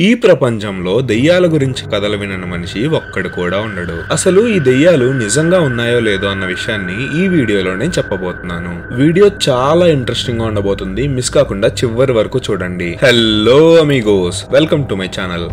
ఈ ప్రపంచంలో దెయ్యాల గురించి కథలు వినని మనిషి ఒక్కడు కూడా ఉండడు. అసలు ఈ దెయ్యాలు నిజంగా ఉన్నాయో లేదో అన్న విషయాన్ని ఈ వీడియోలో నేను చెప్పబోతున్నాను. వీడియో చాలా ఇంట్రెస్టింగ్ గా ఉండబోతుంది. మిస్ కాకుండా చివరి వరకు చూడండి. Hello Amigos, welcome to my channel.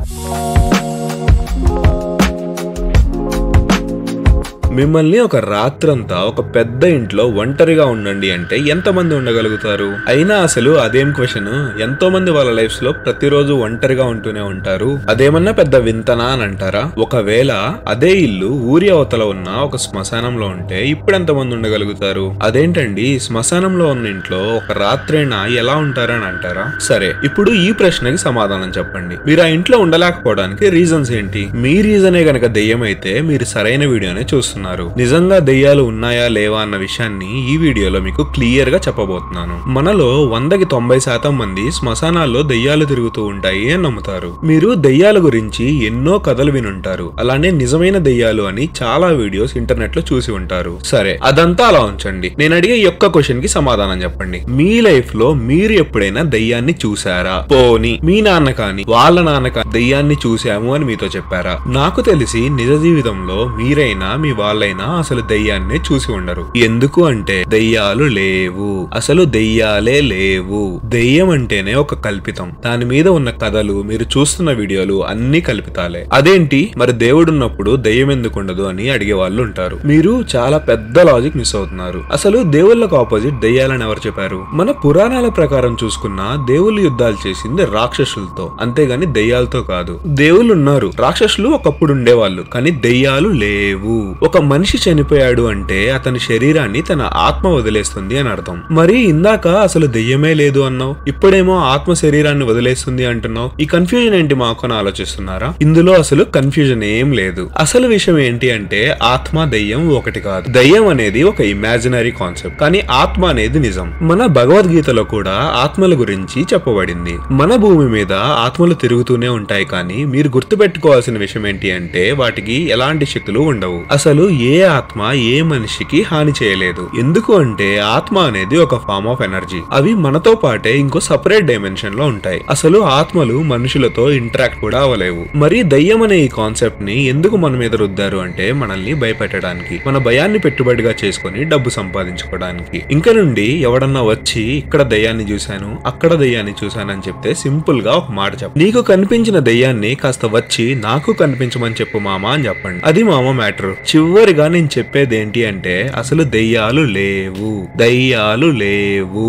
మిమ్మల్ని ఒక రాత్రంతా ఒక పెద్ద ఇంట్లో ఒంటరిగా ఉండండి అంటే ఎంతమంది ఉండగలుగుతారు? అయినా అసలు అదేం క్వశ్చన్. ఎంతో మంది వాళ్ళ లైఫ్స్ లో ప్రతిరోజు ఒంటరిగా ఉంటూనే ఉంటారు. అదేమన్నా పెద్ద వింతనా అని అంటారా? ఒకవేళ అదే ఇల్లు ఊరి అవతల ఉన్న ఒక శ్మశానంలో ఉంటే ఇప్పుడు ఎంతమంది ఉండగలుగుతారు? అదేంటండి, శ్మశానంలో ఉన్న ఇంట్లో ఒక రాత్రైనా ఎలా ఉంటారని అంటారా? సరే, ఇప్పుడు ఈ ప్రశ్నకి సమాధానం చెప్పండి. మీరు ఆ ఇంట్లో ఉండలేకపోవడానికి రీజన్స్ ఏంటి? మీ రీజనే గనక దెయ్యం అయితే మీరు సరైన వీడియోనే చూస్తున్నారు. నిజంగా దెయ్యాలు ఉన్నాయా లేవా అన్న విషయాన్ని ఈ వీడియోలో మీకు క్లియర్ గా చెప్పబోతున్నాను. మనలో 100కి 90% మంది శ్మశానాల్లో దెయ్యాలు తిరుగుతూ ఉంటాయి అని నమ్ముతారు. మీరు దెయ్యాల గురించి ఎన్నో కథలు వినుంటారు. అలానే నిజమైన దెయ్యాలు అని చాలా వీడియోస్ ఇంటర్నెట్ లో చూసి ఉంటారు. సరే, అదంతా అలా ఉంచండి. నేను అడిగే ఈ ఒక్క క్వశ్చన్ కి సమాధానం చెప్పండి. మీ లైఫ్ లో మీరు ఎప్పుడైనా దెయ్యాన్ని చూసారా? పోనీ మీ నాన్న కాని వాళ్ళ నాన్న కాని దెయ్యాన్ని చూసాము అని మీతో చెప్పారా? నాకు తెలిసి నిజ జీవితంలో మీరైనా మీ వాళ్ళైనా అసలు దెయ్యాన్ని చూసి ఉండరు. ఎందుకు అంటే దెయ్యాలు లేవు. అసలు దెయ్యాలే లేవు. దెయ్యం అంటేనే ఒక కల్పితం. దాని మీద ఉన్న కథలు, మీరు చూస్తున్న వీడియోలు అన్ని కల్పితాలే. అదేంటి మరి దేవుడున్నప్పుడు దెయ్యం ఎందుకు ఉండదు అని అడిగే వాళ్ళు ఉంటారు. మీరు చాలా పెద్ద లాజిక్ మిస్ అవుతున్నారు. అసలు దేవుళ్ళకు ఆపోజిట్ దెయ్యాలని ఎవరు చెప్పారు? మన పురాణాల ప్రకారం చూసుకున్న దేవుళ్ళు యుద్ధాలు చేసింది రాక్షసులతో, అంతేగాని దెయ్యాలతో కాదు. దేవుళ్ళు ఉన్నారు, రాక్షసులు ఒకప్పుడు ఉండేవాళ్ళు, కానీ దెయ్యాలు లేవు. ఒక మనిషి చనిపోయాడు అంటే అతని శరీరాన్ని తన ఆత్మ వదిలేస్తుంది అని అర్థం. మరి ఇందాక అసలు దెయ్యమే లేదు అన్నావు, ఇప్పుడేమో ఆత్మ శరీరాన్ని వదిలేస్తుంది అంటున్నావు. ఈ కన్ఫ్యూజన్ ఏంటి మాకు అని ఆలోచిస్తున్నారా? ఇందులో అసలు కన్ఫ్యూజన్ ఏం లేదు. అసలు విషయం ఏంటి అంటే ఆత్మ దెయ్యం ఒకటి కాదు. దెయ్యం అనేది ఒక ఇమాజినరీ కాన్సెప్ట్, కానీ ఆత్మ అనేది నిజం. మన భగవద్గీతలో కూడా ఆత్మల గురించి చెప్పబడింది. మన భూమి మీద ఆత్మలు తిరుగుతూనే ఉంటాయి, కానీ మీరు గుర్తుపెట్టుకోవాల్సిన విషయం ఏంటి అంటే వాటికి ఎలాంటి శక్తులు ఉండవు. అసలు ఏ ఆత్మ ఏ మనిషికి హాని చేయలేదు. ఎందుకు అంటే ఆత్మ అనేది ఒక ఫార్మ్ ఆఫ్ ఎనర్జీ. అవి మనతో పాటే ఇంకో సపరేట్ డైమెన్షన్ లో ఉంటాయి. అసలు ఆత్మలు మనుషులతో ఇంటరాక్ట్ కూడా అవ్వలేవు. మరి దయ్యం అనే ఈ కాన్సెప్ట్ ని ఎందుకు మన మీద రుద్దారు అంటే మనల్ని భయపెట్టడానికి, మన భయాన్ని పెట్టుబడిగా చేసుకుని డబ్బు సంపాదించుకోవడానికి. ఇంక నుండి ఎవడన్నా వచ్చి ఇక్కడ దయ్యాన్ని చూశాను, అక్కడ దయ్యాన్ని చూశాను అని చెప్తే సింపుల్ గా ఒక మాట చెప్పు. నీకు కనిపించిన దయ్యాన్ని కాస్త వచ్చి నాకు కనిపించమని చెప్పు మామ అని చెప్పండి. అది మామ మ్యాటర్. చివరిగా నేను చెప్పేది ఏంటి అంటే అసలు దెయ్యాలు లేవు. దెయ్యాలు లేవు.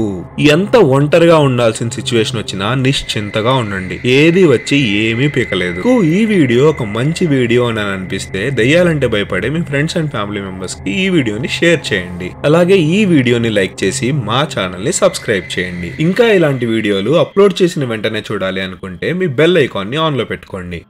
ఎంత ఒంటరిగా ఉండాల్సిన సిచ్యువేషన్ వచ్చినా నిశ్చింతగా ఉండండి. ఏది వచ్చి ఏమీ పీకలేదు. ఈ వీడియో ఒక మంచి వీడియో అని అనిపిస్తే దెయ్యాలంటే భయపడే మీ ఫ్రెండ్స్ అండ్ ఫ్యామిలీ మెంబర్స్ కి ఈ వీడియోని షేర్ చేయండి. అలాగే ఈ వీడియోని లైక్ చేసి మా ఛానల్ ని సబ్స్క్రైబ్ చేయండి. ఇంకా ఇలాంటి వీడియోలు అప్లోడ్ చేసిన వెంటనే చూడాలి అనుకుంటే మీ బెల్ ఐకాన్ ని ఆన్ లో పెట్టుకోండి.